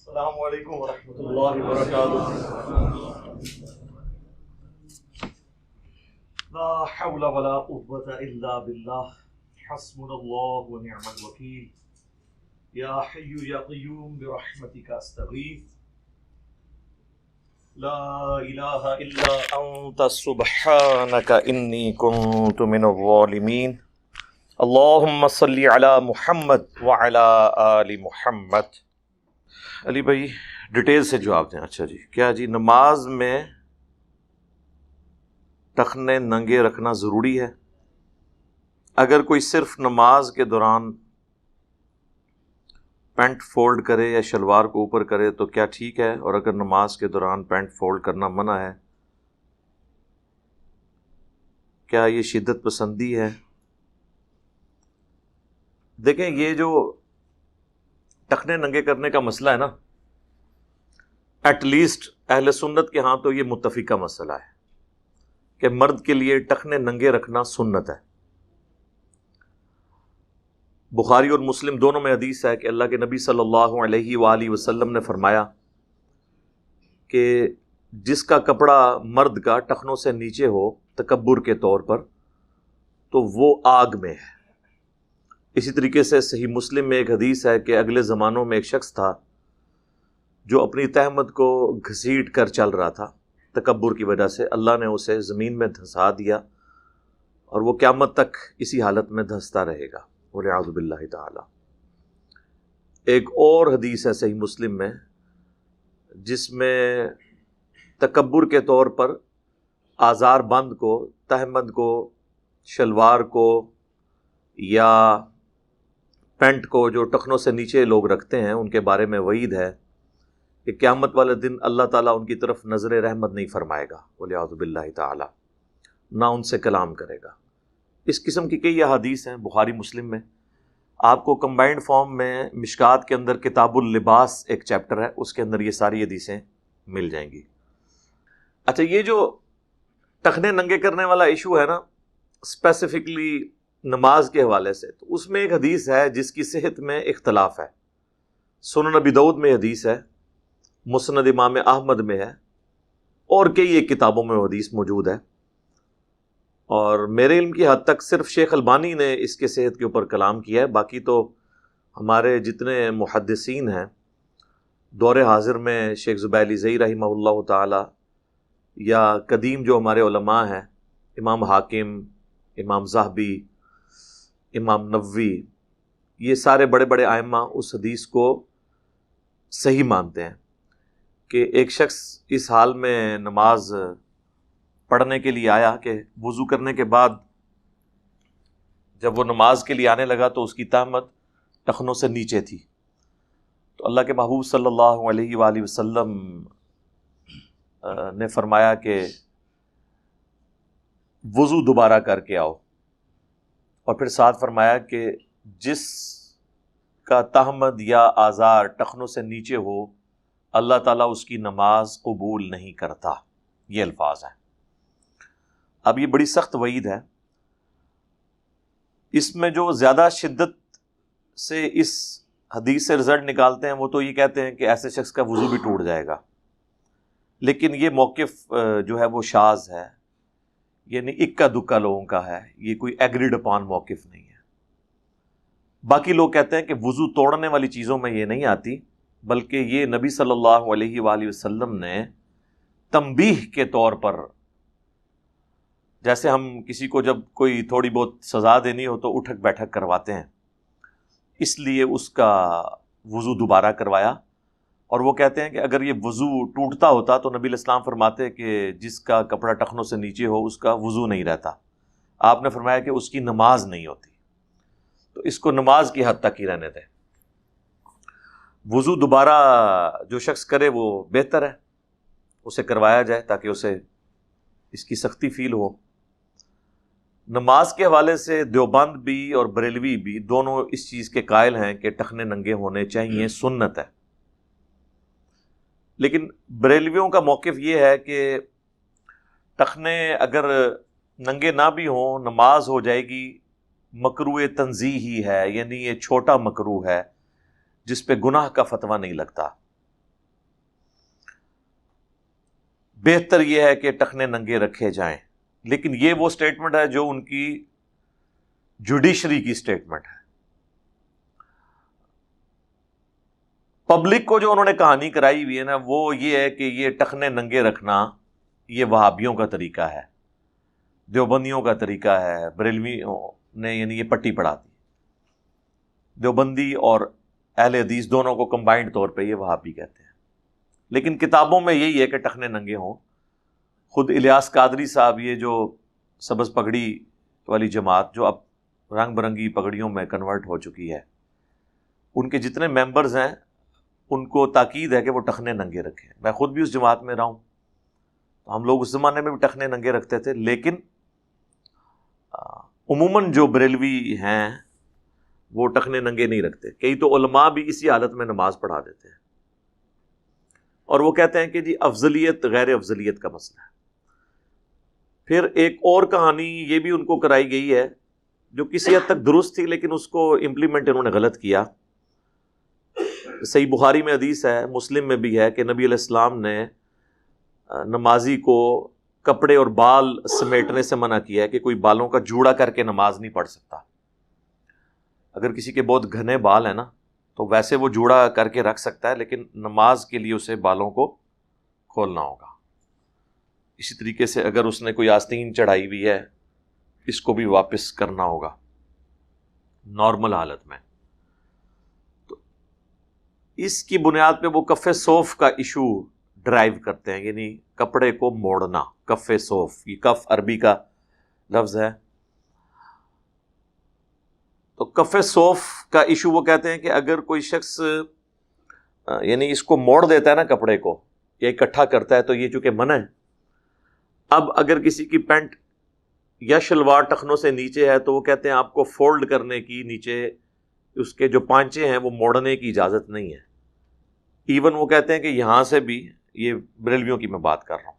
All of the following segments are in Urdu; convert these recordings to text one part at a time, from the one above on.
السلام علیکم ورحمۃ اللہ وبرکاتہ۔ لا حول ولا قوة الا باللہ، حسبنا اللہ ونعم الوکیل۔ یا حی یا قیوم برحمتک استغیث، لا الہ الا انت سبحانک انی کنت من الظالمین۔ اللہم صلی علی محمد وعلی آل محمد۔ علی بھائی ڈیٹیل سے جواب دیں۔ اچھا جی، کیا جی نماز میں ٹخنے ننگے رکھنا ضروری ہے؟ اگر کوئی صرف نماز کے دوران پینٹ فولڈ کرے یا شلوار کو اوپر کرے تو کیا ٹھیک ہے؟ اور اگر نماز کے دوران پینٹ فولڈ کرنا منع ہے، کیا یہ شدت پسندی ہے؟ دیکھیں، یہ جو ٹخنے ننگے کرنے کا مسئلہ ہے نا، ایٹ لیسٹ اہل سنت کے ہاں تو یہ متفقہ مسئلہ ہے کہ مرد کے لیے ٹخنے ننگے رکھنا سنت ہے۔ بخاری اور مسلم دونوں میں حدیث ہے کہ اللہ کے نبی صلی اللہ علیہ وآلہ وسلم نے فرمایا کہ جس کا کپڑا مرد کا ٹخنوں سے نیچے ہو تکبر کے طور پر تو وہ آگ میں ہے۔ اسی طریقے سے صحیح مسلم میں ایک حدیث ہے کہ اگلے زمانوں میں ایک شخص تھا جو اپنی تہمت کو گھسیٹ کر چل رہا تھا، تکبر کی وجہ سے اللہ نے اسے زمین میں دھنسا دیا اور وہ قیامت تک اسی حالت میں دھنستا رہے گا، والعیاذ باللہ تعالی۔ ایک اور حدیث ہے صحیح مسلم میں جس میں تکبر کے طور پر آزار بند کو، تہمت کو، شلوار کو یا پینٹ کو جو ٹخنوں سے نیچے لوگ رکھتے ہیں ان کے بارے میں وعید ہے کہ قیامت والے دن اللہ تعالیٰ ان کی طرف نظر رحمت نہیں فرمائے گا، والعیاذ باللہ تعالی، نہ ان سے کلام کرے گا۔ اس قسم کی کئی احادیث ہیں بخاری مسلم میں۔ آپ کو کمبائنڈ فارم میں مشکات کے اندر کتاب اللباس ایک چیپٹر ہے، اس کے اندر یہ ساری حدیثیں مل جائیں گی۔ اچھا، یہ جو ٹخنے ننگے کرنے والا ایشو ہے نا، اسپیسیفکلی نماز کے حوالے سے، تو اس میں ایک حدیث ہے جس کی صحت میں اختلاف ہے۔ سنن ابی داؤد میں حدیث ہے، مسند امام احمد میں ہے، اور کئی ایک کتابوں میں حدیث موجود ہے، اور میرے علم کی حد تک صرف شیخ البانی نے اس کے صحت کے اوپر کلام کیا ہے۔ باقی تو ہمارے جتنے محدثین ہیں دور حاضر میں، شیخ زبیلی زئی رحمہ اللہ تعالی، یا قدیم جو ہمارے علماء ہیں، امام حاکم، امام ذہبی، امام نووی، یہ سارے بڑے بڑے ائمہ اس حدیث کو صحیح مانتے ہیں کہ ایک شخص اس حال میں نماز پڑھنے کے لیے آیا کہ وضو کرنے کے بعد جب وہ نماز کے لیے آنے لگا تو اس کی تہمت ٹخنوں سے نیچے تھی، تو اللہ کے محبوب صلی اللہ علیہ وآلہ وسلم نے فرمایا کہ وضو دوبارہ کر کے آؤ، اور پھر ساتھ فرمایا کہ جس کا تہمت یا آزار ٹخنوں سے نیچے ہو اللہ تعالیٰ اس کی نماز قبول نہیں کرتا۔ یہ الفاظ ہیں۔ اب یہ بڑی سخت وعید ہے۔ اس میں جو زیادہ شدت سے اس حدیث سے رزلٹ نکالتے ہیں وہ تو یہ کہتے ہیں کہ ایسے شخص کا وضو بھی ٹوٹ جائے گا، لیکن یہ موقف جو ہے وہ شاذ ہے، یعنی اکا دکا لوگوں کا ہے، یہ کوئی ایگریڈ اپان موقف نہیں ہے۔ باقی لوگ کہتے ہیں کہ وضو توڑنے والی چیزوں میں یہ نہیں آتی، بلکہ یہ نبی صلی اللہ علیہ وآلہ وسلم نے تنبیہ کے طور پر، جیسے ہم کسی کو جب کوئی تھوڑی بہت سزا دینی ہو تو اٹھک بیٹھک کرواتے ہیں، اس لیے اس کا وضو دوبارہ کروایا۔ اور وہ کہتے ہیں کہ اگر یہ وضو ٹوٹتا ہوتا تو نبی علیہ السلام فرماتے کہ جس کا کپڑا ٹخنوں سے نیچے ہو اس کا وضو نہیں رہتا۔ آپ نے فرمایا کہ اس کی نماز نہیں ہوتی، تو اس کو نماز کی حد تک ہی رہنے دیں۔ وضو دوبارہ جو شخص کرے وہ بہتر ہے، اسے کروایا جائے تاکہ اسے اس کی سختی فیل ہو۔ نماز کے حوالے سے دیوبند بھی اور بریلوی بھی دونوں اس چیز کے قائل ہیں کہ ٹخنے ننگے ہونے چاہیے، سنت ہے۔ لیکن بریلویوں کا موقف یہ ہے کہ ٹخنے اگر ننگے نہ بھی ہوں نماز ہو جائے گی، مکروہ تنزیہی ہے، یعنی یہ چھوٹا مکروہ ہے جس پہ گناہ کا فتویٰ نہیں لگتا۔ بہتر یہ ہے کہ ٹخنے ننگے رکھے جائیں. لیکن یہ وہ سٹیٹمنٹ ہے جو ان کی جوڈیشری کی سٹیٹمنٹ ہے. پبلک کو جو انہوں نے کہانی کرائی ہوئی ہے نا، وہ یہ ہے کہ یہ ٹخنے ننگے رکھنا یہ وہابیوں کا طریقہ ہے، دیوبندیوں کا طریقہ ہے، بریلویوں نے یعنی یہ پٹی پڑھا دی. دیوبندی اور اہل حدیث دونوں کو کمبائنڈ طور پہ یہ وہابی کہتے ہیں. لیکن کتابوں میں یہی ہے کہ ٹخنے ننگے ہوں. خود الیاس قادری صاحب، یہ جو سبز پگڑی والی جماعت جو اب رنگ برنگی پگڑیوں میں کنورٹ ہو چکی ہے، ان کے جتنے ممبرز ہیں ان کو تاکید ہے کہ وہ ٹخنے ننگے رکھیں. میں خود بھی اس جماعت میں رہا ہوں. ہم لوگ اس زمانے میں بھی ٹخنے ننگے رکھتے تھے، لیکن عموماً جو بریلوی ہیں وہ ٹخنے ننگے نہیں رکھتے. کئی تو علماء بھی اسی حالت میں نماز پڑھا دیتے ہیں، اور وہ کہتے ہیں کہ جی افضلیت غیر افضلیت کا مسئلہ ہے. پھر ایک اور کہانی یہ بھی ان کو کرائی گئی ہے جو کسی حد تک درست تھی، لیکن اس کو امپلیمنٹ انہوں نے غلط کیا. صحیح بخاری میں حدیث ہے، مسلم میں بھی ہے، کہ نبی علیہ السلام نے نمازی کو کپڑے اور بال سمیٹنے سے منع کیا ہے کہ کوئی بالوں کا جوڑا کر کے نماز نہیں پڑھ سکتا. اگر کسی کے بہت گھنے بال ہیں نا تو ویسے وہ جوڑا کر کے رکھ سکتا ہے، لیکن نماز کے لیے اسے بالوں کو کھولنا ہوگا. اسی طریقے سے اگر اس نے کوئی آستین چڑھائی ہوئی ہے، اس کو بھی واپس کرنا ہوگا نارمل حالت میں. تو اس کی بنیاد پہ وہ کف صوف کا ایشو ڈرائیو کرتے ہیں، یعنی کپڑے کو موڑنا. کف صوف، یہ کف عربی کا لفظ ہے. تو کف صوف کا ایشو وہ کہتے ہیں کہ اگر کوئی شخص یعنی اس کو موڑ دیتا ہے نا کپڑے کو یا اکٹھا کرتا ہے تو یہ چونکہ منع ہے. اب اگر کسی کی پینٹ یا شلوار ٹخنوں سے نیچے ہے تو وہ کہتے ہیں آپ کو فولڈ کرنے کی، نیچے اس کے جو پانچے ہیں وہ موڑنے کی اجازت نہیں ہے. ایون وہ کہتے ہیں کہ یہاں سے بھی، یہ بریلویوں کی میں بات کر رہا ہوں،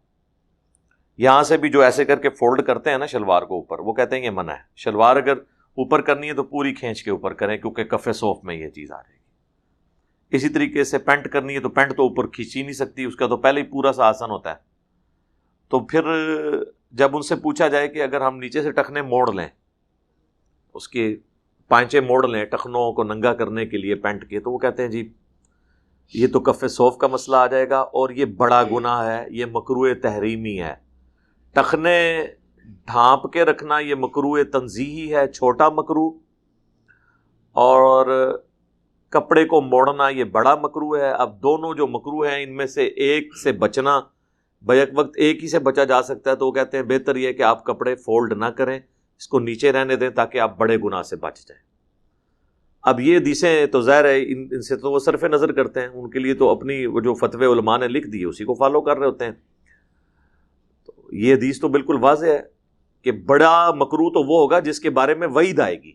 یہاں سے بھی جو ایسے کر کے فولڈ کرتے ہیں نا شلوار کو اوپر، وہ کہتے ہیں یہ منع ہے. شلوار اگر اوپر کرنی ہے تو پوری کھینچ کے اوپر کریں، کیونکہ کف صوف میں یہ چیز آ جائے گی. اسی طریقے سے پینٹ کرنی ہے تو پینٹ تو اوپر کھینچی نہیں سکتی، اس کا تو پہلے ہی پورا سا آسن ہوتا ہے. تو پھر جب ان سے پوچھا جائے کہ اگر ہم نیچے سے ٹخنے موڑ لیں، اس کے پانچے موڑ لیں ٹخنوں کو ننگا کرنے کے لیے پینٹ کے، تو وہ کہتے ہیں جی یہ تو کف صوف کا مسئلہ آ جائے گا اور یہ بڑا گناہ ہے، یہ مکروہ تحریمی ہے. ٹخنے ڈھانپ کے رکھنا یہ مکروہ تنزیہی ہے، چھوٹا مکروہ، اور کپڑے کو موڑنا یہ بڑا مکروہ ہے. اب دونوں جو مکروہ ہیں ان میں سے ایک سے بچنا، بیک وقت ایک ہی سے بچا جا سکتا ہے، تو وہ کہتے ہیں بہتر یہ ہے کہ آپ کپڑے فولڈ نہ کریں، اس کو نیچے رہنے دیں تاکہ آپ بڑے گناہ سے بچ جائیں. اب یہ حدیثیں تو ظاہر ہے ان سے تو وہ صرف نظر کرتے ہیں، ان کے لیے تو اپنی وہ جو فتوے علماء نے لکھ دیے اسی کو فالو کر رہے ہوتے ہیں. تو یہ حدیث تو بالکل واضح ہے کہ بڑا مکروہ تو وہ ہوگا جس کے بارے میں وعید آئے گی.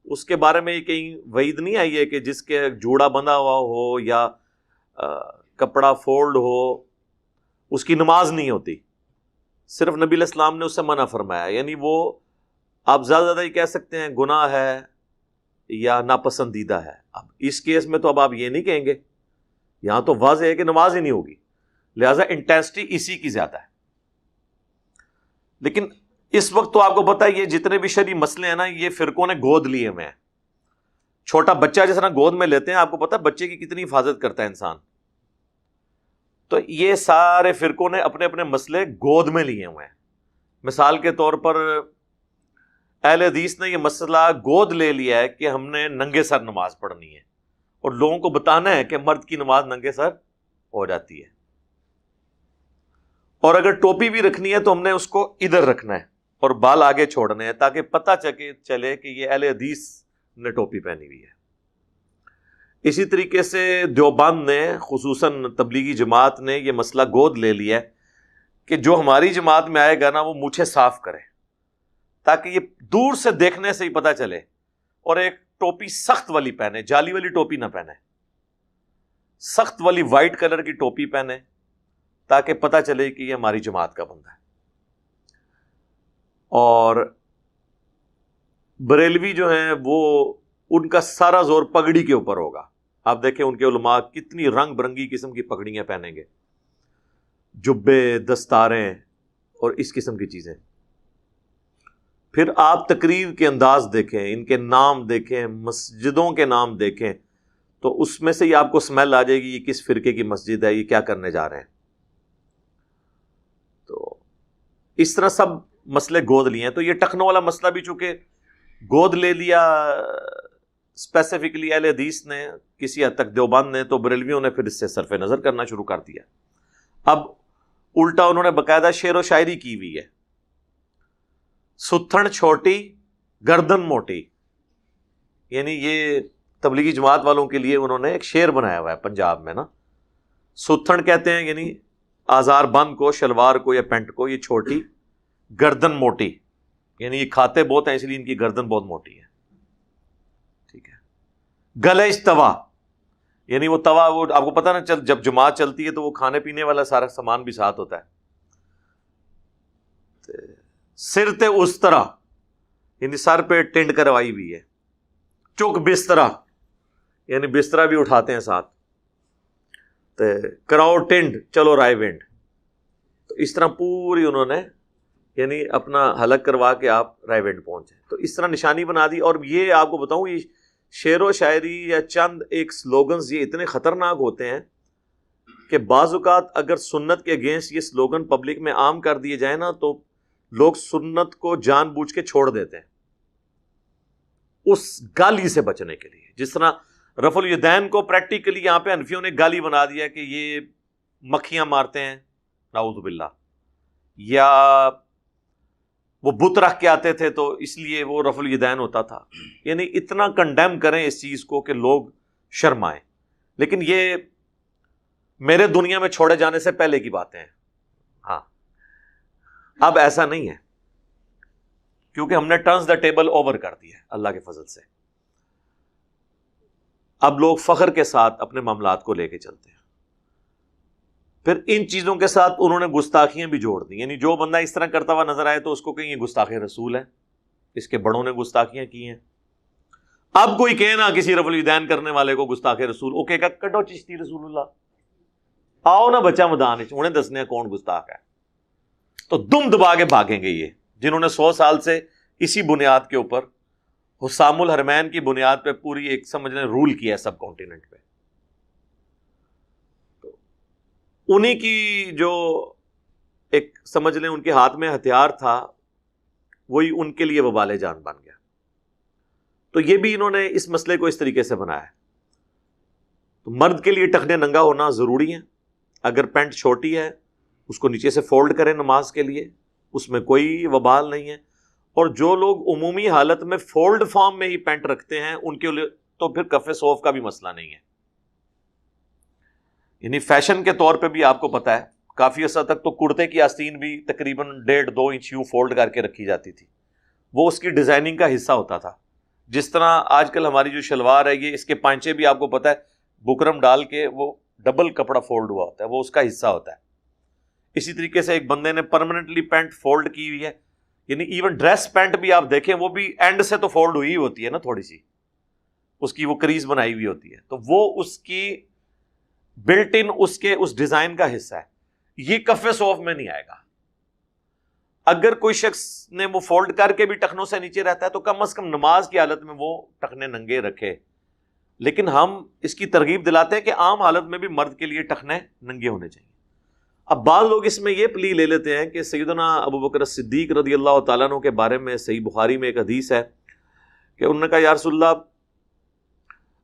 اس کے بارے میں کہیں وعید نہیں آئی ہے کہ جس کے جوڑا بندھا ہوا ہو یا کپڑا فولڈ ہو اس کی نماز نہیں ہوتی. صرف نبی علیہ السلام نے اس سے منع فرمایا. یعنی وہ آپ زیادہ یہ کہہ سکتے ہیں گناہ ہے یا ناپسندیدہ ہے. اب اس کیس میں تو اب آپ یہ نہیں کہیں گے، یہاں تو واضح ہے کہ نماز ہی نہیں ہوگی، لہٰذا انٹینسٹی اسی کی زیادہ ہے. لیکن اس وقت تو آپ کو پتہ ہے یہ جتنے بھی شرعی مسئلے ہیں نا یہ فرقوں نے گود لیے ہوئے ہیں. چھوٹا بچہ جس طرح گود میں لیتے ہیں، آپ کو پتہ ہے بچے کی کتنی حفاظت کرتا ہے انسان، تو یہ سارے فرقوں نے اپنے اپنے مسئلے گود میں لیے ہوئے ہیں. مثال کے طور پر اہل حدیث نے یہ مسئلہ گود لے لیا ہے کہ ہم نے ننگے سر نماز پڑھنی ہے، اور لوگوں کو بتانا ہے کہ مرد کی نماز ننگے سر ہو جاتی ہے. اور اگر ٹوپی بھی رکھنی ہے تو ہم نے اس کو ادھر رکھنا ہے اور بال آگے چھوڑنے ہیں تاکہ پتہ چلے کہ یہ اہل حدیث نے ٹوپی پہنی ہوئی ہے. اسی طریقے سے دیوبند نے، خصوصاً تبلیغی جماعت نے یہ مسئلہ گود لے لیا ہے کہ جو ہماری جماعت میں آئے گا نا وہ مونچھیں صاف کرے تاکہ یہ دور سے دیکھنے سے ہی پتہ چلے، اور ایک ٹوپی سخت والی پہنے، جالی والی ٹوپی نہ پہنے، سخت والی وائٹ کلر کی ٹوپی پہنے تاکہ پتہ چلے کہ یہ ہماری جماعت کا بندہ ہے. اور بریلوی جو ہیں وہ ان کا سارا زور پگڑی کے اوپر ہوگا. آپ دیکھیں ان کے علماء کتنی رنگ برنگی قسم کی پگڑیاں پہنیں گے. جبے، دستاریں اور اس قسم کی چیزیں. پھر آپ تقریر کے انداز دیکھیں، ان کے نام دیکھیں، مسجدوں کے نام دیکھیں، تو اس میں سے ہی آپ کو سمیل آ جائے گی یہ کس فرقے کی مسجد ہے، یہ کیا کرنے جا رہے ہیں. تو اس طرح سب مسئلے گود لیے ہیں. تو یہ ٹخنوں والا مسئلہ بھی چونکہ گود لے لیا اسپیسیفکلی اہل حدیث نے، کسی حد تک دیوبند نے، تو بریلویوں نے پھر اس سے صرف نظر کرنا شروع کر دیا. اب الٹا انہوں نے باقاعدہ شعر و شاعری کی ہوئی ہے. ستھن چھوٹی گردن موٹی، یعنی یہ تبلیغی جماعت والوں کے لیے انہوں نے ایک شعر بنایا ہوا ہے پنجاب میں نا. ستھن کہتے ہیں یعنی آزار بند کو، شلوار کو یا پینٹ کو، یہ چھوٹی، گردن موٹی یعنی یہ کھاتے بہت ہیں اس لیے ان کی گردن بہت موٹی ہے. ٹھیک ہے. گلج توا یعنی وہ توا، وہ آپ کو پتہ نا جب جماعت چلتی ہے تو وہ کھانے پینے والا سارا سامان بھی ساتھ ہوتا ہے. سر تے استرا یعنی سر پہ ٹنڈ کروائی ہوئی ہے. چک بسترا یعنی بسترا بھی اٹھاتے ہیں ساتھ. کراؤ ٹنڈ چلو رائے ونڈ. تو اس طرح پوری انہوں نے یعنی اپنا حلق کروا کے آپ رائے ونڈ پہنچے. تو اس طرح نشانی بنا دی. اور یہ آپ کو بتاؤں، یہ شعر و شاعری یا چند ایک سلوگنز یہ اتنے خطرناک ہوتے ہیں کہ بعض اوقات اگر سنت کے اگینسٹ یہ سلوگن پبلک میں عام کر دیے جائیں نا تو لوگ سنت کو جان بوجھ کے چھوڑ دیتے ہیں اس گالی سے بچنے کے لیے. جس طرح رفع الیدین کو پریکٹیکلی یہاں پہ حنفیوں نے گالی بنا دیا کہ یہ مکھیاں مارتے ہیں نعوذ باللہ، یا وہ بت رکھ کے آتے تھے تو اس لیے وہ رفع الیدین ہوتا تھا. یعنی اتنا کنڈیم کریں اس چیز کو کہ لوگ شرمائیں. لیکن یہ میرے دنیا میں چھوڑے جانے سے پہلے کی باتیں ہیں. ہاں اب ایسا نہیں ہے کیونکہ ہم نے ٹرنز دا ٹیبل اوور کر دیا ہے اللہ کے فضل سے. اب لوگ فخر کے ساتھ اپنے معاملات کو لے کے چلتے ہیں. پھر ان چیزوں کے ساتھ انہوں نے گستاخیاں بھی جوڑ دی. یعنی جو بندہ اس طرح کرتا ہوا نظر آئے تو اس کو کہیں یہ گستاخ رسول ہے، اس کے بڑوں نے گستاخیاں کی ہیں. اب کوئی کہے نا کسی رفع الیدین کرنے والے کو گستاخ رسول، وہ کہے گا کڈو چشتی رسول اللہ، آؤ نا بچہ میدان انہیں دسنے کون گستاخ ہے. تو دم دبا کے بھاگیں گے یہ جنہوں نے 100 سال سے اسی بنیاد کے اوپر حسام الحرمین کی بنیاد پہ پوری ایک سمجھ لیں رول کیا ہے سب کانٹیننٹ پہ. تو انہی کی جو ایک سمجھ لیں ان کے ہاتھ میں ہتھیار تھا وہی ان کے لیے وبال جان بن گیا. تو یہ بھی انہوں نے اس مسئلے کو اس طریقے سے بنایا ہے. تو مرد کے لیے ٹخنے ننگا ہونا ضروری ہے. اگر پینٹ چھوٹی ہے اس کو نیچے سے فولڈ کریں نماز کے لیے، اس میں کوئی وبال نہیں ہے. اور جو لوگ عمومی حالت میں فولڈ فارم میں ہی پینٹ رکھتے ہیں ان کے لیے تو پھر کف صوف کا بھی مسئلہ نہیں ہے. یعنی فیشن کے طور پہ بھی آپ کو پتا ہے کافی عرصہ تک تو کرتے کی آستین بھی تقریباً 1.5-2 انچ یوں فولڈ کر کے رکھی جاتی تھی. وہ اس کی ڈیزائننگ کا حصہ ہوتا تھا. جس طرح آج کل ہماری جو شلوار ہے یہ اس کے پانچے بھی آپ کو پتا ہے بکرم ڈال کے وہ ڈبل کپڑا فولڈ ہوا ہوتا ہے، وہ اس کا حصہ ہوتا ہے. اسی طریقے سے ایک بندے نے پرماننٹلی پینٹ فولڈ کی ہوئی ہے. یعنی ایون ڈریس پینٹ بھی آپ دیکھیں وہ بھی اینڈ سے تو فولڈ ہوئی ہوتی ہے نا، تھوڑی سی اس کی وہ کریز بنائی ہوئی ہوتی ہے. تو وہ اس کی بلٹ ان اس ڈیزائن کا حصہ ہے. یہ کف صوف میں نہیں آئے گا. اگر کوئی شخص نے وہ فولڈ کر کے بھی ٹخنوں سے نیچے رہتا ہے تو کم از کم نماز کی حالت میں وہ ٹخنے ننگے رکھے. لیکن ہم اس کی ترغیب دلاتے ہیں کہ عام حالت میں بھی مرد کے لیے ٹخنے ننگے ہونے چاہیے. اب بعض لوگ اس میں یہ پلی لے لیتے ہیں کہ سیدنا ابو بکر صدیق رضی اللہ تعالیٰ عنہ کے بارے میں صحیح بخاری میں ایک حدیث ہے کہ انہوں نے کہا یا رسول اللہ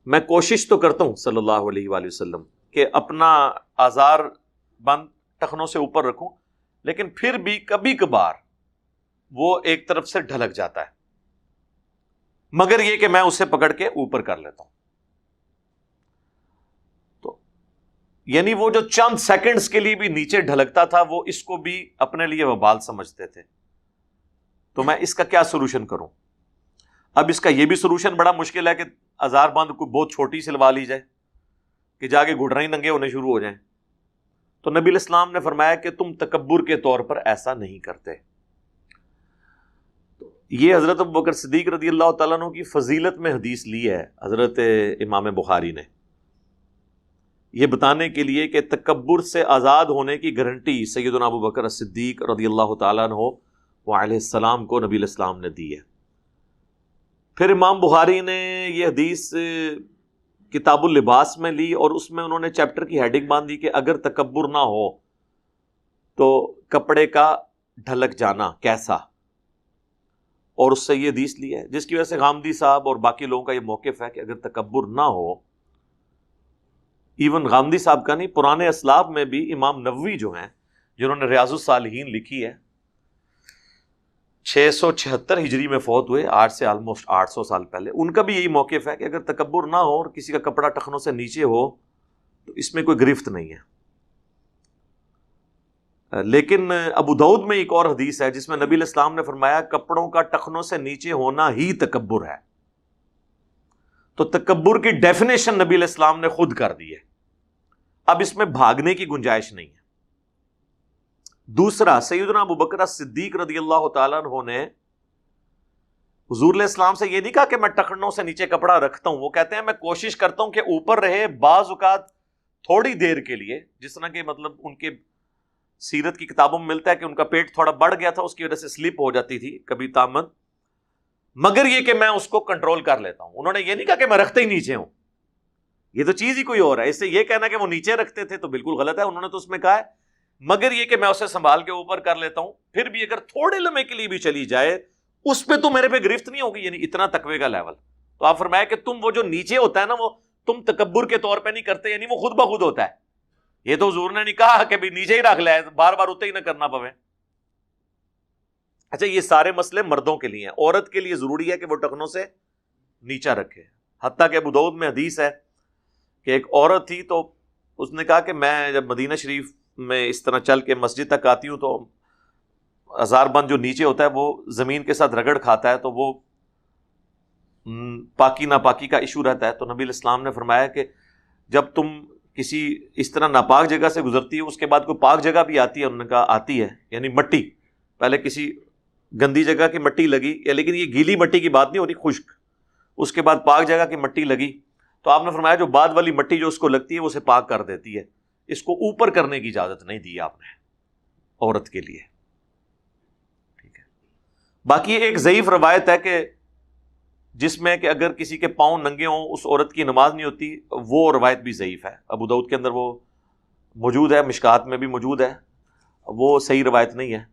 میں کوشش تو کرتا ہوں صلی اللہ علیہ وآلہ وسلم کہ اپنا آزار بند ٹخنوں سے اوپر رکھوں، لیکن پھر بھی کبھی کبھار وہ ایک طرف سے ڈھلک جاتا ہے، مگر یہ کہ میں اسے پکڑ کے اوپر کر لیتا ہوں. یعنی وہ جو چند سیکنڈز کے لیے بھی نیچے ڈھلکتا تھا وہ اس کو بھی اپنے لیے وبال سمجھتے تھے. تو میں اس کا کیا سولوشن کروں؟ اب اس کا یہ بھی سولوشن بڑا مشکل ہے کہ آزار بند کو بہت چھوٹی سلوا لی جائے کہ جا کے گھٹنے ہی ننگے ہونے شروع ہو جائیں. تو نبی الاسلام نے فرمایا کہ تم تکبر کے طور پر ایسا نہیں کرتے. یہ حضرت ابو بکر صدیق رضی اللہ تعالیٰ عنہ کی فضیلت میں حدیث لی ہے حضرت امام بخاری نے یہ بتانے کے لیے کہ تکبر سے آزاد ہونے کی گارنٹی سیدنا ابو بکر صدیق رضی اللہ تعالیٰ عنہ علیہ السلام کو نبی علیہ السلام نے دی ہے۔ پھر امام بخاری نے یہ حدیث کتاب اللباس میں لی اور اس میں انہوں نے چیپٹر کی ہیڈنگ باندھی کہ اگر تکبر نہ ہو تو کپڑے کا ڈھلک جانا کیسا، اور اس سے یہ حدیث لی ہے، جس کی وجہ سے غامدی صاحب اور باقی لوگوں کا یہ موقف ہے کہ اگر تکبر نہ ہو، ایون غامدی صاحب کا نہیں، پرانے اسلاف میں بھی امام نووی جو ہیں جنہوں نے ریاض الصالحین لکھی ہے 676 ہجری میں فوت ہوئے، آج سے آلموسٹ 800 سال پہلے، ان کا بھی یہی موقف ہے کہ اگر تکبر نہ ہو اور کسی کا کپڑا ٹخنوں سے نیچے ہو تو اس میں کوئی گرفت نہیں ہے۔ لیکن ابو داؤد میں ایک اور حدیث ہے جس میں نبی علیہ السلام نے فرمایا کپڑوں کا ٹخنوں سے نیچے ہونا ہی تکبر ہے۔ تو تکبر کی ڈیفینیشن نبی علیہ السلام نے خود کر دی ہے، اب اس میں بھاگنے کی گنجائش نہیں ہے۔ دوسرا، سیدنا ابو بکر صدیق رضی اللہ تعالیٰ عنہ نے حضور علیہ السلام سے یہ نہیں کہا کہ میں ٹخنوں سے نیچے کپڑا رکھتا ہوں، وہ کہتے ہیں میں کوشش کرتا ہوں کہ اوپر رہے، بعض اوقات تھوڑی دیر کے لیے، جس طرح کہ مطلب ان کے سیرت کی کتابوں میں ملتا ہے کہ ان کا پیٹ تھوڑا بڑھ گیا تھا، اس کی وجہ سے سلپ ہو جاتی تھی کبھی تامن، مگر یہ کہ میں اس کو کنٹرول کر لیتا ہوں۔ انہوں نے یہ نہیں کہا کہ میں رکھتے ہی نیچے ہوں، یہ تو چیز ہی کوئی اور ہے، اس سے یہ کہنا کہ وہ نیچے رکھتے تھے تو بالکل غلط ہے۔ انہوں نے تو اس میں کہا ہے مگر یہ کہ میں اسے سنبھال کے اوپر کر لیتا ہوں، پھر بھی اگر تھوڑے لمحے کے لیے بھی چلی جائے اس پہ تو میرے پہ گرفت نہیں ہوگی، یعنی اتنا تقوی کا لیول۔ تو آپ فرمایا کہ تم وہ جو نیچے ہوتا ہے نا، وہ تم تکبر کے طور پہ نہیں کرتے، یعنی وہ خود بخود ہوتا ہے۔ یہ تو حضور نے نہیں کہا کہ بھی نیچے ہی رکھ لے، بار بار اتنے ہی نہ کرنا پوے۔ اچھا، یہ سارے مسئلے مردوں کے لیے ہیں، عورت کے لیے ضروری ہے کہ وہ ٹخنوں سے نیچا رکھے۔ حتیٰ کہ ابو داؤد میں حدیث ہے کہ ایک عورت تھی تو اس نے کہا کہ میں جب مدینہ شریف میں اس طرح چل کے مسجد تک آتی ہوں تو ہزار بند جو نیچے ہوتا ہے وہ زمین کے ساتھ رگڑ کھاتا ہے، تو وہ پاکی ناپاکی کا ایشو رہتا ہے۔ تو نبی علیہ السلام نے فرمایا کہ جب تم کسی اس طرح ناپاک جگہ سے گزرتی ہو، اس کے بعد کوئی پاک جگہ بھی آتی ہے، انہوں نے کہا آتی ہے، یعنی مٹی، پہلے کسی گندی جگہ کی مٹی لگی، لیکن یہ گیلی مٹی کی بات نہیں ہو رہی، خشک، اس کے بعد پاک جگہ کی مٹی لگی، تو آپ نے فرمایا جو بعد والی مٹی جو اس کو لگتی ہے وہ اسے پاک کر دیتی ہے، اس کو اوپر کرنے کی اجازت نہیں دی آپ نے عورت کے لیے۔ ٹھیک ہے، باقی ایک ضعیف روایت ہے کہ جس میں کہ اگر کسی کے پاؤں ننگے ہوں اس عورت کی نماز نہیں ہوتی، وہ روایت بھی ضعیف ہے، ابو داؤد کے اندر وہ موجود ہے، مشکات میں بھی موجود ہے، وہ صحیح روایت نہیں ہے،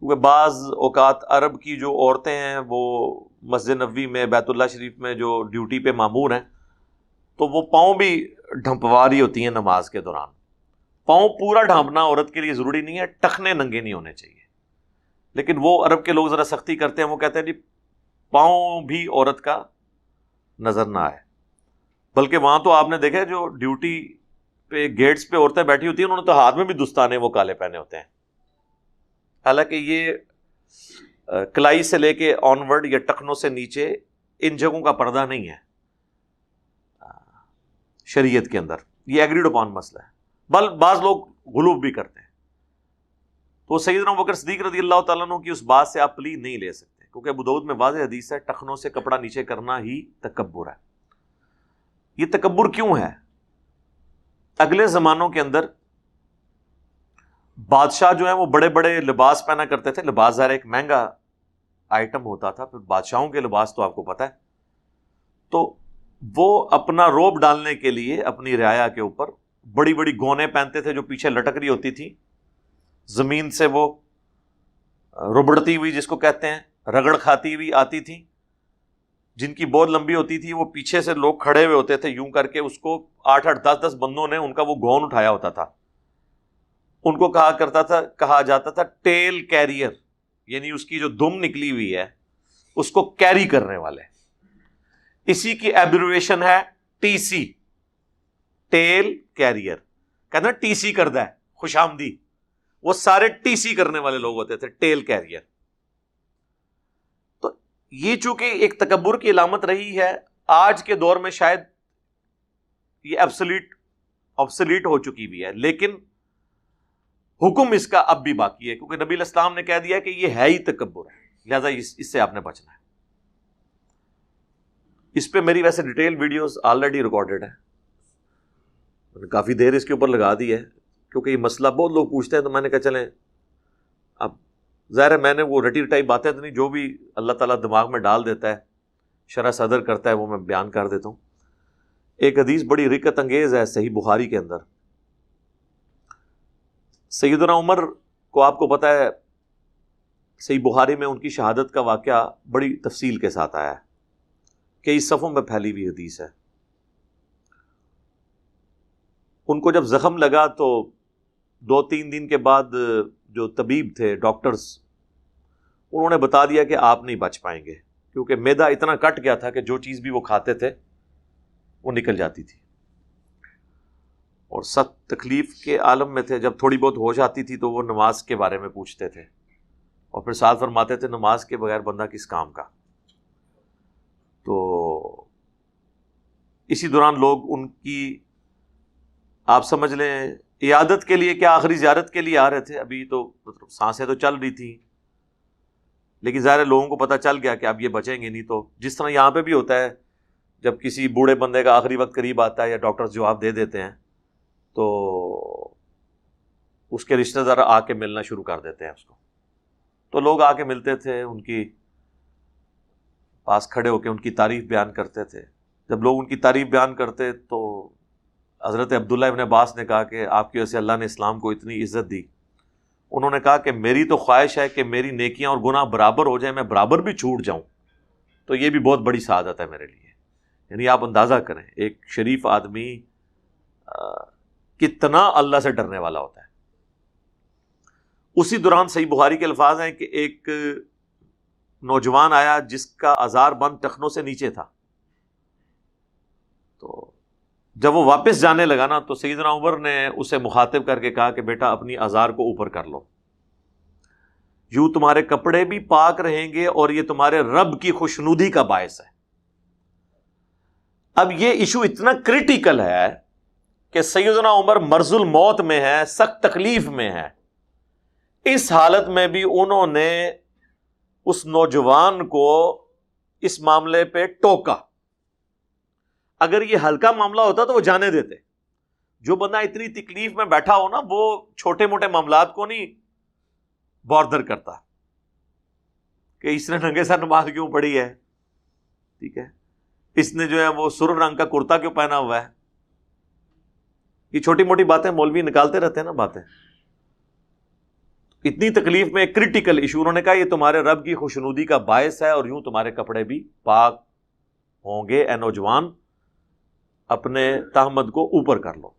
کیونکہ بعض اوقات عرب کی جو عورتیں ہیں وہ مسجد نبوی میں، بیت اللہ شریف میں جو ڈیوٹی پہ مامور ہیں، تو وہ پاؤں بھی ڈھمپوا رہی ہوتی ہیں نماز کے دوران۔ پاؤں پورا ڈھانپنا عورت کے لیے ضروری نہیں ہے، ٹخنے ننگے نہیں ہونے چاہیے، لیکن وہ عرب کے لوگ ذرا سختی کرتے ہیں، وہ کہتے ہیں جی پاؤں بھی عورت کا نظر نہ آئے۔ بلکہ وہاں تو آپ نے دیکھا جو ڈیوٹی پہ گیٹس پہ عورتیں بیٹھی ہوتی ہیں انہوں نے تو ہاتھ میں بھی دستانے وہ کالے پہنے ہوتے ہیں، حالانکہ یہ کلائی سے لے کے آنورڈ یا ٹخنوں سے نیچے ان جگہوں کا پردہ نہیں ہے شریعت کے اندر، یہ ایگریڈ اپون مسئلہ ہے، بل بعض لوگ غلوب بھی کرتے ہیں۔ تو سیدنا ابو بکر صدیق رضی اللہ تعالیٰ عنہ کی اس بات سے آپ پلی نہیں لے سکتے، کیونکہ ابو داؤد میں واضح حدیث ہے ٹخنوں سے کپڑا نیچے کرنا ہی تکبر ہے۔ یہ تکبر کیوں ہے؟ اگلے زمانوں کے اندر بادشاہ جو ہیں وہ بڑے بڑے لباس پہنا کرتے تھے، لباس ظاہر ایک مہنگا آئٹم ہوتا تھا، پھر بادشاہوں کے لباس تو آپ کو پتہ ہے، تو وہ اپنا روب ڈالنے کے لیے اپنی رعایا کے اوپر بڑی بڑی گونے پہنتے تھے جو پیچھے لٹک رہی ہوتی تھی، زمین سے وہ ربڑتی ہوئی جس کو کہتے ہیں رگڑ کھاتی ہوئی آتی تھی، جن کی بہت لمبی ہوتی تھی، وہ پیچھے سے لوگ کھڑے ہوئے ہوتے تھے یوں کر کے، اس کو 8-8 10-10 بندوں نے ان کا وہ گون اٹھایا ہوتا تھا، ان کو کہا جاتا تھا ٹیل کیریئر، یعنی اس کی جو دم نکلی ہوئی ہے اس کو کیری کرنے والے، اسی کی ایبریویشن ہے ٹی سی، ٹیل کیریئر، کہتے ہیں ٹی سی کردہ ہے خوش آمدی، وہ سارے ٹی سی کرنے والے لوگ ہوتے تھے، ٹیل کیریئر۔ تو یہ چونکہ ایک تکبر کی علامت رہی ہے، آج کے دور میں شاید یہ obsolete ہو چکی بھی ہے، لیکن حکم اس کا اب بھی باقی ہے، کیونکہ نبی علیہ السلام نے کہہ دیا کہ یہ ہے ہی تکبر ہے، لہذا اس سے آپ نے بچنا ہے۔ اس پہ میری ویسے ڈیٹیل ویڈیوز آلریڈی ریکارڈڈ ہیں، کافی دیر اس کے اوپر لگا دی ہے کیونکہ یہ مسئلہ بہت لوگ پوچھتے ہیں، تو میں نے کہا چلیں اب ظاہر ہے میں نے وہ رٹی رٹائی باتیں تو نہیں، جو بھی اللہ تعالیٰ دماغ میں ڈال دیتا ہے، شرح صدر کرتا ہے، وہ میں بیان کر دیتا ہوں۔ ایک حدیث بڑی رکت انگیز ہے صحیح بخاری کے اندر۔ سیدنا عمر کو آپ کو پتہ ہے صحیح بخاری میں ان کی شہادت کا واقعہ بڑی تفصیل کے ساتھ آیا ہے، کئی صفحوں میں پھیلی ہوئی حدیث ہے۔ ان کو جب زخم لگا تو 2-3 دن کے بعد جو طبیب تھے، ڈاکٹرز، انہوں نے بتا دیا کہ آپ نہیں بچ پائیں گے، کیونکہ معدہ اتنا کٹ گیا تھا کہ جو چیز بھی وہ کھاتے تھے وہ نکل جاتی تھی، اور سخت تکلیف کے عالم میں تھے۔ جب تھوڑی بہت ہوش آتی تھی تو وہ نماز کے بارے میں پوچھتے تھے، اور پھر ساتھ فرماتے تھے نماز کے بغیر بندہ کس کام کا۔ تو اسی دوران لوگ ان کی آپ سمجھ لیں عیادت کے لیے، کیا آخری زیارت کے لیے آ رہے تھے، ابھی تو مطلب سانسیں تو چل رہی تھیں، لیکن ظاہر لوگوں کو پتہ چل گیا کہ اب یہ بچیں گے نہیں۔ تو جس طرح یہاں پہ بھی ہوتا ہے جب کسی بوڑھے بندے کا آخری وقت قریب آتا ہے یا ڈاکٹر جواب دے دیتے ہیں تو اس کے رشتہ دار آ کے ملنا شروع کر دیتے ہیں اس کو، تو لوگ آ کے ملتے تھے، ان کی پاس کھڑے ہو کے ان کی تعریف بیان کرتے تھے۔ جب لوگ ان کی تعریف بیان کرتے تو حضرت عبداللہ ابن عباس نے کہا کہ آپ کی وجہ سے اللہ نے اسلام کو اتنی عزت دی۔ انہوں نے کہا کہ میری تو خواہش ہے کہ میری نیکیاں اور گناہ برابر ہو جائیں، میں برابر بھی چھوٹ جاؤں، تو یہ بھی بہت بڑی سعادت ہے میرے لیے۔ یعنی آپ اندازہ کریں ایک شریف آدمی کتنا اللہ سے ڈرنے والا ہوتا ہے۔ اسی دوران صحیح بخاری کے الفاظ ہیں کہ ایک نوجوان آیا جس کا ازار بند ٹخنوں سے نیچے تھا، تو جب وہ واپس جانے لگا نا تو سیدنا عمر نے اسے مخاطب کر کے کہا کہ بیٹا اپنی ازار کو اوپر کر لو، یوں تمہارے کپڑے بھی پاک رہیں گے اور یہ تمہارے رب کی خوشنودی کا باعث ہے۔ اب یہ ایشو اتنا کریٹیکل ہے کہ سیدنا عمر مرض الموت میں ہے، سخت تکلیف میں ہے، اس حالت میں بھی انہوں نے اس نوجوان کو اس معاملے پہ ٹوکا۔ اگر یہ ہلکا معاملہ ہوتا تو وہ جانے دیتے۔ جو بندہ اتنی تکلیف میں بیٹھا ہو نا، وہ چھوٹے موٹے معاملات کو نہیں باردر کرتا کہ اس نے ننگے سر نماز کیوں پڑھی ہے، ٹھیک ہے، اس نے جو ہے وہ سرخ رنگ کا کرتا کیوں پہنا ہوا ہے۔ یہ چھوٹی موٹی باتیں مولوی نکالتے رہتے ہیں نا باتیں۔ اتنی تکلیف میں ایک کریٹیکل ایشو، انہوں نے کہا یہ تمہارے رب کی خوشنودی کا باعث ہے اور یوں تمہارے کپڑے بھی پاک ہوں گے، اے نوجوان اپنے تہمت کو اوپر کر لو۔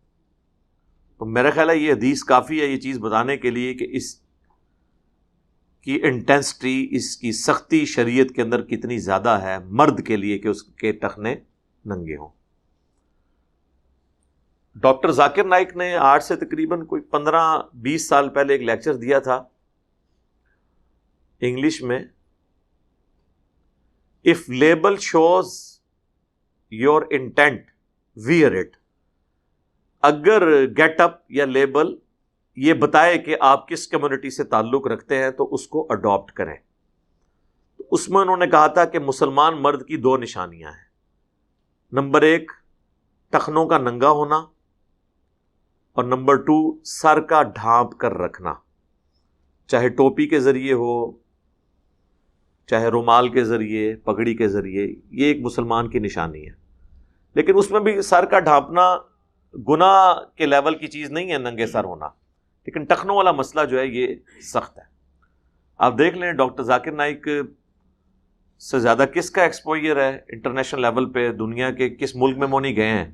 تو میرا خیال ہے یہ حدیث کافی ہے یہ چیز بتانے کے لیے کہ اس کی انٹینسٹی، اس کی سختی شریعت کے اندر کتنی زیادہ ہے مرد کے لیے کہ اس کے ٹخنے ننگے ہوں۔ ڈاکٹر ذاکر نائک نے آج سے تقریباً کوئی 15-20 سال پہلے ایک لیکچر دیا تھا انگلش میں، if label shows your intent wear it. اگر گیٹ اپ یا لیبل یہ بتائے کہ آپ کس کمیونٹی سے تعلق رکھتے ہیں تو اس کو اڈاپٹ کریں۔ تو اس میں انہوں نے کہا تھا کہ مسلمان مرد کی 2 نشانیاں ہیں، نمبر 1 ٹخنوں کا ننگا ہونا، اور نمبر 2 سر کا ڈھانپ کر رکھنا، چاہے ٹوپی کے ذریعے ہو، چاہے رومال کے ذریعے، پگڑی کے ذریعے، یہ ایک مسلمان کی نشانی ہے۔ لیکن اس میں بھی سر کا ڈھانپنا گناہ کے لیول کی چیز نہیں ہے، ننگے سر ہونا، لیکن ٹخنوں والا مسئلہ جو ہے یہ سخت ہے۔ آپ دیکھ لیں ڈاکٹر ذاکر نائک سے زیادہ کس کا ایکسپوئر ہے انٹرنیشنل لیول پہ، دنیا کے کس ملک میں وہ نہیں گئے ہیں،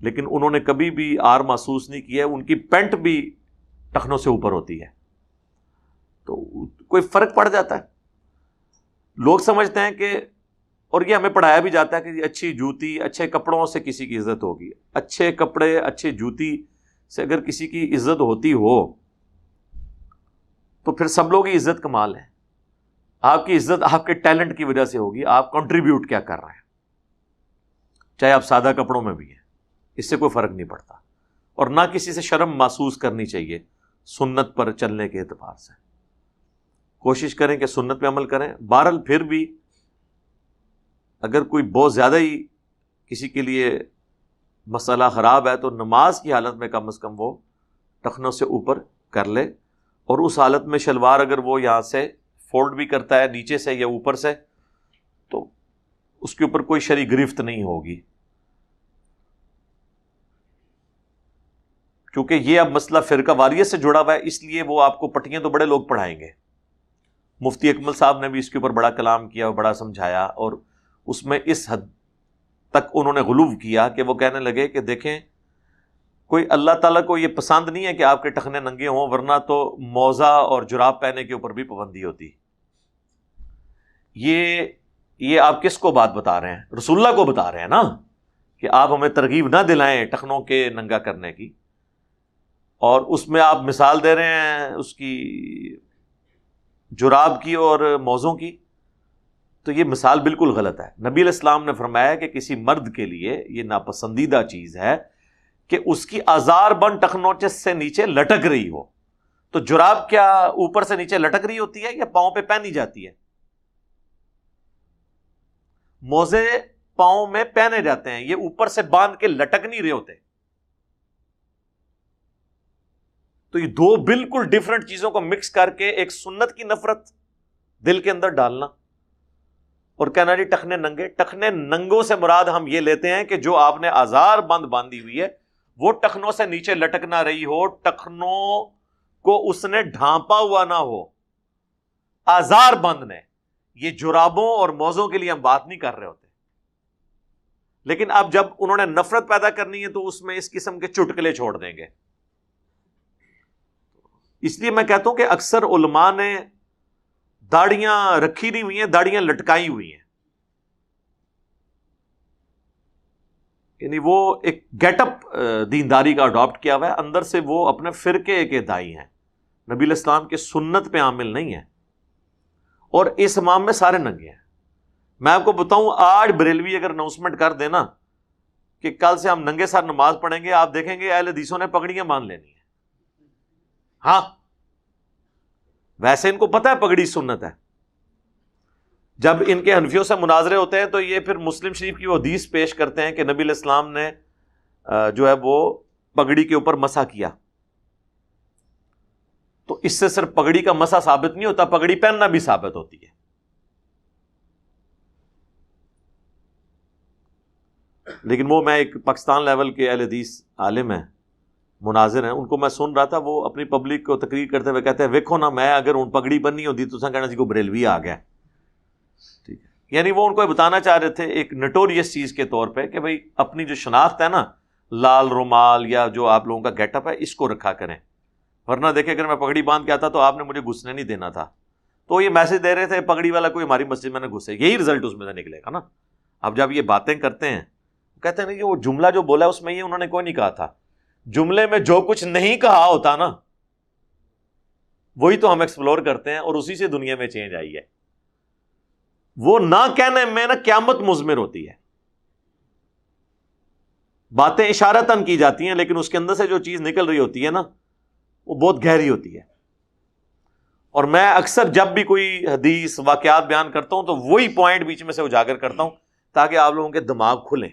لیکن انہوں نے کبھی بھی آر محسوس نہیں کیا۔ ان کی پینٹ بھی ٹخنوں سے اوپر ہوتی ہے، تو کوئی فرق پڑ جاتا ہے۔ لوگ سمجھتے ہیں کہ، اور یہ ہمیں پڑھایا بھی جاتا ہے کہ اچھی جوتی، اچھے کپڑوں سے کسی کی عزت ہوگی۔ اچھے کپڑے، اچھی جوتی سے اگر کسی کی عزت ہوتی ہو تو پھر سب لوگ ہی عزت کمال ہیں۔ آپ کی عزت آپ کے ٹیلنٹ کی وجہ سے ہوگی، آپ کنٹریبیوٹ کیا کر رہے ہیں، چاہے آپ سادہ کپڑوں میں بھی ہیں، اس سے کوئی فرق نہیں پڑتا۔ اور نہ کسی سے شرم محسوس کرنی چاہیے سنت پر چلنے کے اعتبار سے۔ کوشش کریں کہ سنت پہ عمل کریں۔ بہرحال پھر بھی اگر کوئی بہت زیادہ ہی کسی کے لیے مسئلہ خراب ہے تو نماز کی حالت میں کم از کم وہ ٹخنوں سے اوپر کر لے، اور اس حالت میں شلوار اگر وہ یہاں سے فولڈ بھی کرتا ہے نیچے سے یا اوپر سے تو اس کے اوپر کوئی شرعی گرفت نہیں ہوگی، کیونکہ یہ اب مسئلہ فرقہ واریت سے جڑا ہوا ہے، اس لیے وہ آپ کو پٹیاں تو بڑے لوگ پڑھائیں گے۔ مفتی اکمل صاحب نے بھی اس کے اوپر بڑا کلام کیا اور بڑا سمجھایا، اور اس میں اس حد تک انہوں نے غلو کیا کہ وہ کہنے لگے کہ دیکھیں کوئی اللہ تعالیٰ کو یہ پسند نہیں ہے کہ آپ کے ٹخنے ننگے ہوں، ورنہ تو موزہ اور جراب پہننے کے اوپر بھی پابندی ہوتی۔ یہ آپ کس کو بات بتا رہے ہیں؟ رسول اللہ کو بتا رہے ہیں نا، کہ آپ ہمیں ترغیب نہ دلائیں ٹخنوں کے ننگا کرنے کی، اور اس میں آپ مثال دے رہے ہیں اس کی جراب کی اور موزوں کی، تو یہ مثال بالکل غلط ہے۔ نبی علیہ السلام نے فرمایا کہ کسی مرد کے لیے یہ ناپسندیدہ چیز ہے کہ اس کی آزار بند ٹخنوں سے نیچے لٹک رہی ہو۔ تو جراب کیا اوپر سے نیچے لٹک رہی ہوتی ہے یا پاؤں پہ پہنی جاتی ہے؟ موزے پاؤں میں پہنے جاتے ہیں، یہ اوپر سے باندھ کے لٹک نہیں رہے ہوتے۔ تو یہ دو بالکل ڈیفرنٹ چیزوں کو مکس کر کے ایک سنت کی نفرت دل کے اندر ڈالنا اور کہنا جی ٹخنے ننگے۔ ٹخنے ننگوں سے مراد ہم یہ لیتے ہیں کہ جو آپ نے آزار بند باندھی ہوئی ہے وہ ٹخنوں سے نیچے لٹک نہ رہی ہو، ٹخنوں کو اس نے ڈھانپا ہوا نہ ہو، آزار بند نے۔ یہ جرابوں اور موزوں کے لیے ہم بات نہیں کر رہے ہوتے، لیکن اب جب انہوں نے نفرت پیدا کرنی ہے تو اس میں اس قسم کے چٹکلے چھوڑ دیں گے۔ اس لیے میں کہتا ہوں کہ اکثر علماء نے داڑیاں رکھی نہیں ہوئی ہیں، داڑیاں لٹکائی ہوئی ہیں، یعنی وہ ایک گیٹ اپ دینداری کا اڈاپٹ کیا ہوا ہے، اندر سے وہ اپنے فرقے کے دائی ہیں، نبی علیہ السلام کے سنت پہ عامل نہیں ہیں، اور اس امام میں سارے ننگے ہیں۔ میں آپ کو بتاؤں آج بریلوی اگر اناؤنسمنٹ کر دینا کہ کل سے ہم ننگے سر نماز پڑھیں گے، آپ دیکھیں گے اہل حدیثوں نے پگڑیاں باندھ لینی ہیں۔ ہاں ویسے ان کو پتہ ہے پگڑی سنت ہے، جب ان کے حنفیوں سے مناظرے ہوتے ہیں تو یہ پھر مسلم شریف کی وہ حدیث پیش کرتے ہیں کہ نبی علیہ السلام نے جو ہے وہ پگڑی کے اوپر مسح کیا، تو اس سے صرف پگڑی کا مسح ثابت نہیں ہوتا، پگڑی پہننا بھی ثابت ہوتی ہے۔ لیکن وہ میں ایک پاکستان لیول کے اہل حدیث عالم ہیں، مناظر ہیں، ان کو میں سن رہا تھا، وہ اپنی پبلک کو تقریر کرتے ہوئے کہتے ہیں ویکھو نا میں اگر ان پگڑی بننی ہوتی تو کہنا سی کو بریلوی آ گیا، ٹھیک ہے، یعنی وہ ان کو بتانا چاہ رہے تھے ایک نٹوریس چیز کے طور پہ کہ بھئی اپنی جو شناخت ہے نا، لال رومال یا جو آپ لوگوں کا گیٹ اپ ہے اس کو رکھا کریں، ورنہ دیکھیں اگر میں پگڑی باندھ کے آتا تو آپ نے مجھے گھسنے نہیں دینا تھا۔ تو یہ میسج دے رہے تھے پگڑی والا کوئی ہماری مسجد میں نہ گھسے، یہی رزلٹ اس میں سے نکلے گا نا۔ اب جب یہ باتیں کرتے ہیں کہتے ہیں کہ وہ جملہ جو بولا ہے اس میں یہ انہوں نے کوئی نہیں کہا تھا، جملے میں جو کچھ نہیں کہا ہوتا نا وہی تو ہم ایکسپلور کرتے ہیں، اور اسی سے دنیا میں چینج آئی ہے۔ وہ نہ کہنے میں نا قیامت مضمر ہوتی ہے، باتیں اشارتاً کی جاتی ہیں لیکن اس کے اندر سے جو چیز نکل رہی ہوتی ہے نا وہ بہت گہری ہوتی ہے۔ اور میں اکثر جب بھی کوئی حدیث واقعات بیان کرتا ہوں تو وہی پوائنٹ بیچ میں سے اجاگر کرتا ہوں تاکہ آپ لوگوں کے دماغ کھلیں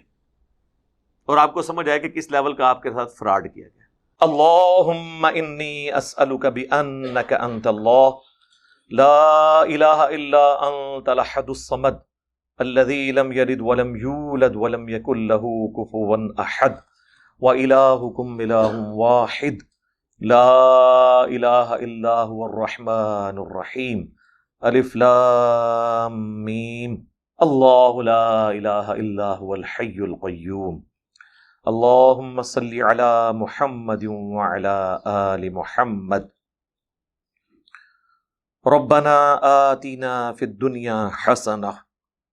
اور آپ کو سمجھ آئے کہ کس لیول کا آپ کے ساتھ فراڈ کیا گیا۔ اللہم انی اسألک بانک انت اللہ لا الہ الا انت الاحد الصمد الذی لم یلد ولم یولد ولم یکن لہ کفوا احد وإلہکم الہ واحد لا الہ الا هو الرحمن الرحیم الف لام میم اللہ لا الہ الا هو الحی القیوم اللہم صلی علی محمد وعلی آل محمد ربنا آتنا فی الدنیا حسنہ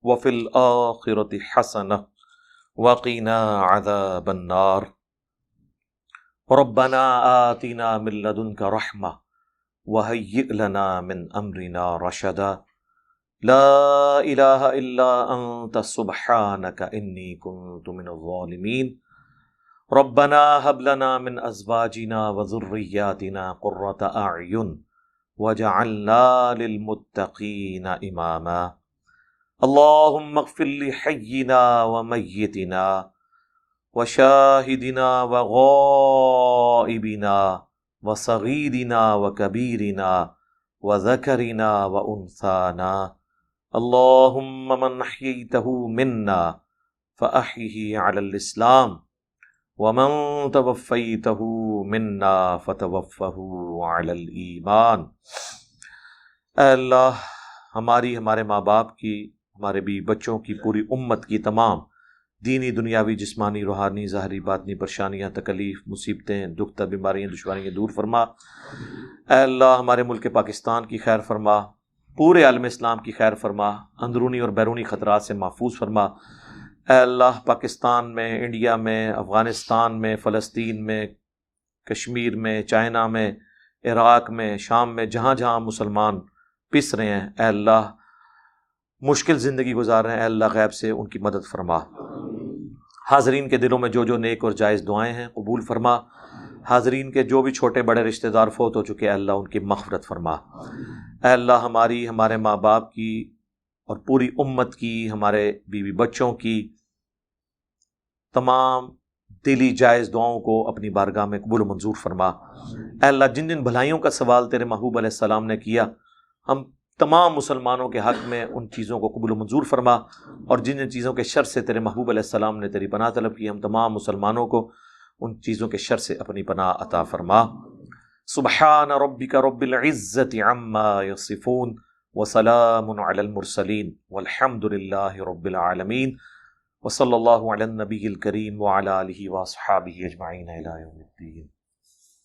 وفی الآخرۃ حسنہ وقنا عذاب النار ربنا آتنا من لدنک رحمہ وہیئ لنا من امرنا رشدا لا الہ الا انت سبحانک انی کنت من الظالمین ربنا هب لنا من ازواجنا وذرياتنا قرة اعین وجعلنا للمتقین اماما اللهم اغفر لحینا ومیتنا وشاہدنا وغائبنا وصغیرنا وکبیرنا وذکرنا وانثانا اللہم من احییتہ منا فأحیہ علی الاسلام ومن توفیتہ منا فتوفہ علی الایمان۔ اے اللہ، ہمارے ماں باپ کی، ہمارے بیوی بچوں کی، پوری امت کی تمام دینی، دنیاوی، جسمانی، روحانی، ظاہری، باطنی پریشانیاں، تکلیف، مصیبتیں، دکھ، بیماریاں، دشواریاں دور فرما۔ اے اللہ، ہمارے ملک پاکستان کی خیر فرما، پورے عالم اسلام کی خیر فرما، اندرونی اور بیرونی خطرات سے محفوظ فرما۔ اے اللہ، پاکستان میں، انڈیا میں، افغانستان میں، فلسطین میں، کشمیر میں، چائنا میں، عراق میں، شام میں، جہاں جہاں مسلمان پس رہے ہیں، اے اللہ مشکل زندگی گزار رہے ہیں، اے اللہ غیب سے ان کی مدد فرما۔ حاضرین کے دلوں میں جو جو نیک اور جائز دعائیں ہیں قبول فرما۔ حاضرین کے جو بھی چھوٹے بڑے رشتہ دار فوت ہو چکے، اے اللہ ان کی مغفرت فرما۔ اے اللہ، ہمارے ماں باپ کی اور پوری امت کی، ہمارے بیوی بچوں کی تمام دلی جائز دعاؤں کو اپنی بارگاہ میں قبول و منظور فرما۔ اے اللہ، جن جن بھلائیوں کا سوال تیرے محبوب علیہ السلام نے کیا، ہم تمام مسلمانوں کے حق میں ان چیزوں کو قبول و منظور فرما، اور جن جن چیزوں کے شر سے تیرے محبوب علیہ السلام نے تیری پناہ طلب کی، ہم تمام مسلمانوں کو ان چیزوں کے شر سے اپنی پناہ عطا فرما۔ سبحان ربک رب العزت عما یصفون وسلام علی المرسلین والحمد للہ رب العالمین، وصلی اللہ علی النبی الکریم وعلی آلہ واصحابہ اجمعین الی یوم الدین۔